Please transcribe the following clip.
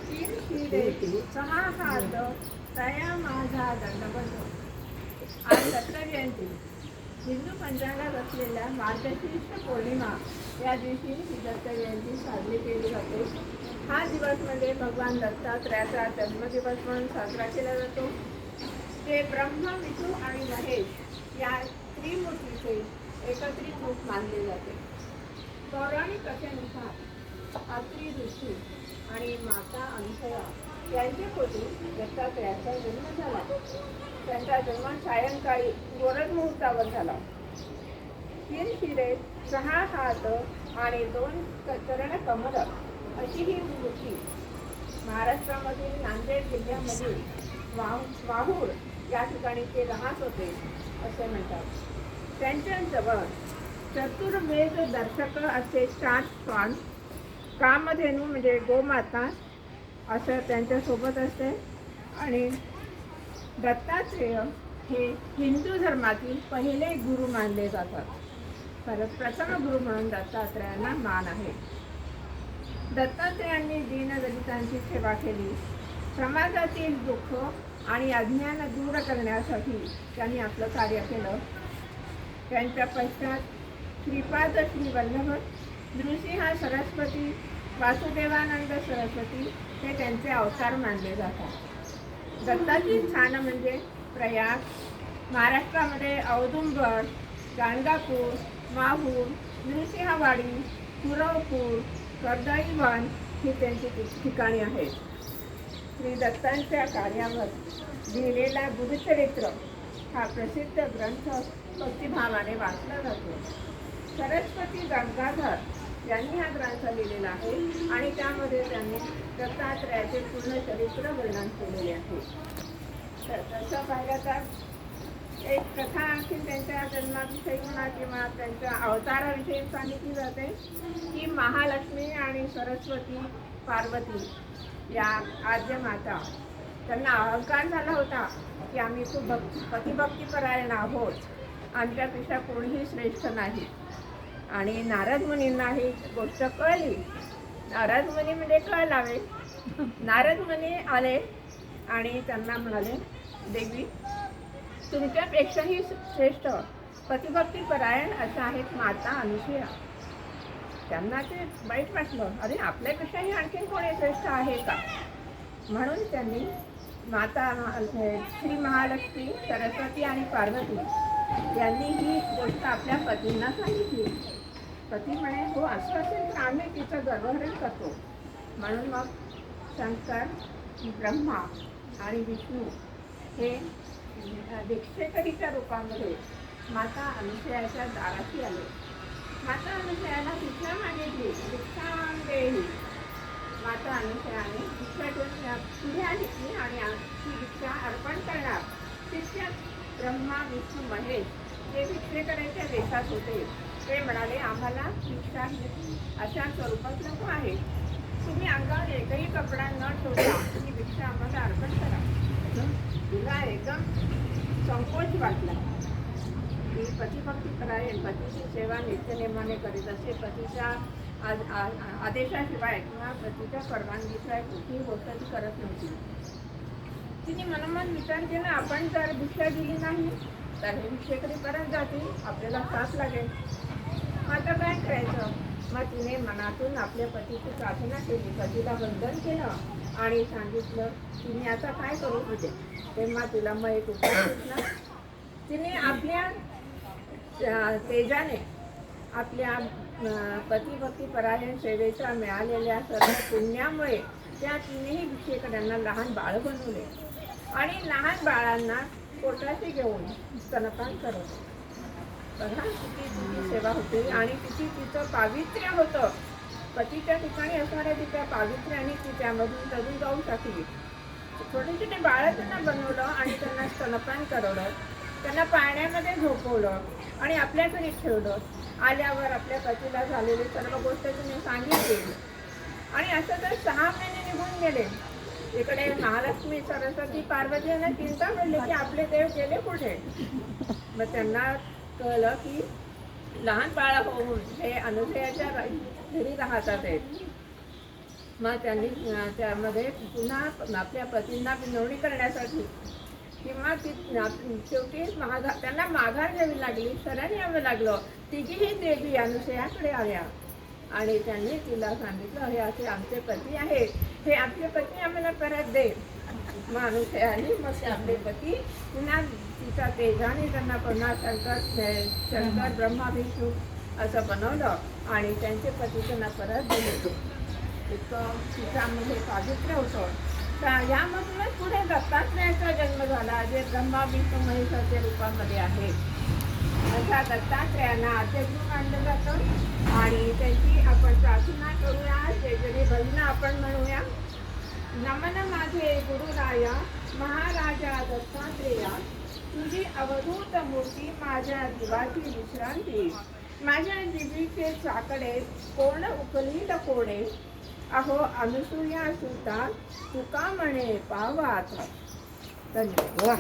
तीन शिरे सहा हात तया माझा दंडबंध. आज दत्त जयंती. हिंदू पंचांगात असलेल्या मार्गशीर्ष पौर्णिमा या दिवशी ही दत्त जयंती साजरी केली जाते. हा दिवस म्हणजे भगवान दत्तात्रयाचा जन्मदिवस म्हणून साजरा केला जातो. ते ब्रह्मा, विष्णू आणि महेश या त्रिमूर्तीचे एकत्रित रूप मानले जाते. पौराणिक कथेनुसार अत्रि ऋषी आणि माता अनसया यांच्या पोटी दत्तात्रयाचा जन्म झाला. त्यांचा जन्म सायंकाळी गोरज मुहूर्तावर झाला. तीन शिरे, सहा हात आणि दोन चरण कमल अशी ही मूर्ती महाराष्ट्रामधील नांदेड जिल्ह्यामधील वाहूर या ठिकाणी ते राहत होते असे म्हणतात. त्यांच्याजवळ चतुर्वेद दर्शक असे 4 श्वान, कामधेनू म्हणजे गोमाता असं त्यांच्यासोबत असते. आणि दत्तात्रेय हे हिंदू धर्मातील पहिले गुरु मानले जातात. प्रथम गुरु म्हणून दत्तात्रेयांना मान आहे. दत्तात्रेयांनी दीनदलितांची सेवा केली. समाजातील दुःख आणि अज्ञान दूर करण्यासाठी त्यांनी आपलं कार्य केलं. त्यांच्या पश्चात श्रीपाद श्री वल्लभ, नृसिंह सरस्वती, वासुदेवानंद सरस्वती हे त्यांचे अवतार मानले जातात. दत्ताची स्थान म्हणजे प्रयाग, महाराष्ट्रामध्ये औदुंबर, गाणगापूर, माहूर, नृसिंहवाडी, कुरवपूर, कर्दळीवन ही त्यांची ठिकाणी आहेत. श्री दत्तांच्या कार्यावर लिहिलेला गुरुचरित्र हा प्रसिद्ध ग्रंथ भक्तिभावाने वाचला जातो. सरस्वती गंगाधर यांनी हा ग्रंथ लिहिलेला आहे आणि त्यामध्ये त्यांनी दत्तात्रयाचे पूर्ण चरित्र वर्णन केलेले आहे. तसं पाहिलं तर एक कथा आणखी त्यांच्या जन्माविषयी म्हणा किंवा त्यांच्या अवताराविषयी सांगितली जाते की महालक्ष्मी आणि सरस्वती पार्वती या आद्य माता त्यांना अहंकार झाला होता की आम्ही खूप पतिभक्तीपरायण आहोत, आमच्यापेक्षा कोणीही श्रेष्ठ नाही. आणि नारद मुनींना ही गोष्ट कळली. नारद मुनी म्हणजे कळलावे. नारद मुनी आले आणि त्यांना म्हणाले, देवी तुमच्यापेक्षाही श्रेष्ठ पतिभक्तीपरायण अशा आहेत माता अनुसूया. त्यांना ते वाईट वाटलं, अरे आपल्यापेक्षाही आणखीन कोणी श्रेष्ठ आहे का. म्हणून त्यांनी माता श्री महालक्ष्मी, सरस्वती आणि पार्वती यांनी ही गोष्ट आपल्या पतींना सांगितली. पती म्हणे, हो असं असेल तर आम्ही तिचं गर्वहरण करतो. म्हणून मग शंकर, ब्रह्मा आणि विष्णू हे भिक्षेकरीच्या रूपामध्ये माता अनुसूयाच्या दाराशी आले. माता अनुसूयाला भिक्षा मागितली. भिक्षां देही. माता अनुसूयाने भिक्षा घेऊन पुढे घेतली आणि ती भिक्षा अर्पण करणार. तितक्यात ब्रह्मा, विष्णू, महेश हे भिक्षेकरांच्या देशात होते. ते म्हणाले, आम्हाला भिक्षा अशा स्वरूपात नको आहे. तुम्ही अंगावर एकही कपडा न ठेवता ही भिक्षा आम्हाला अर्पण करा. तिला एकदम संकोच वाटला. ती पतिभक्तीपरायण, पतीची सेवा नित्यनेमाने करीत असे. पतीच्या आदेशाशिवाय किंवा पतीच्या परवानगीशिवाय कुठलीही गोष्ट ती करत नव्हती. तिने मनोमन विचार केला, आपण जर भिक्षा दिली नाही तर हे भिक्षेकरी परत जातील, आपल्याला त्रास लागेल. आता काय करायचं. मग तिने मनातून आपल्या पतीची प्रार्थना केली, पतीला वंदन केलं आणि सांगितलं की मी आता काय करू होते. तेव्हा तिला मग एक उपाय सुचला. तिने आपल्या तेजाने, आपल्या पतिभक्तीपरायण सेवेच्या मिळालेल्या सर्व पुण्यामुळे त्या तिनेही भिक्षेकरांना लहान बाळ बनवले आणि लहान बाळांना पोटाशी घेऊन स्तनपान करवले. बघा किती तिची सेवा होती आणि तिचं पावित्र्य होतं. पतीच्या ठिकाणी असणाऱ्या तिच्या पावित्र्याने ती त्यामधून जगून जाऊ शकली. छोटे छोटे बाळं त्यांना बनवलं आणि त्यांना स्तनपान करवलं, त्यांना पाण्यामध्ये झोपवलं आणि आपल्या घरी ठेवलं. आल्यावर आपल्या पतीला झालेली सर्व गोष्ट तिने सांगितली आणि असं तर 6 महिने निघून गेले. इकडे महालक्ष्मी, सरस्वती, पार्वती यांना चिंता पडली की आपले देव गेले कुठे. मग त्यांना कळलं की लहान बाळा होऊन हे अनुसूयाच्या घरी राहतात आहेत. मग त्यांनी त्यामध्ये पुन्हा आपल्या पतींना विनवणी करण्यासाठी किंवा ती शेवटी त्यांना माघार घ्यावी लागली, शरण यावं लागलं. तिघीही देवी अनुसयाकडे आल्या आणि त्यांनी तिला सांगितलं, हे असे आमचे पती आहेत, हे आपले पती आम्हाला परत दे. मग अनुसयाने मग आपले पती पुन्हा तिचा तेजाने त्यांना पुन्हा शंकर ब्रह्मा विष्णू असं बनवलं आणि त्यांचे पती त्यांना परत दिले. इतकं तिच्यामध्ये पावित्र्य होतं. तर यामधूनच पुढे दत्तात्रेयाचा जन्म झाला, जे ब्रह्मा विष्णू महेशाच्या रूपामध्ये आहे. अशा दत्तात्रेयांना आद्यगुरु मानलं जातं आणि त्यांची आपण प्रार्थना करूया. जय भजन आपण म्हणूया. नमन माझे गुरुराया महाराजा दत्तात्रेया, तुझी अवधूत मूर्ती माझ्या जीवाची विश्रांती. माझ्या जीवीचे साकडे कोण उकलील कोडे, अहो अनुसूया सुता तुका म्हणे पावा आता. धन्यवाद.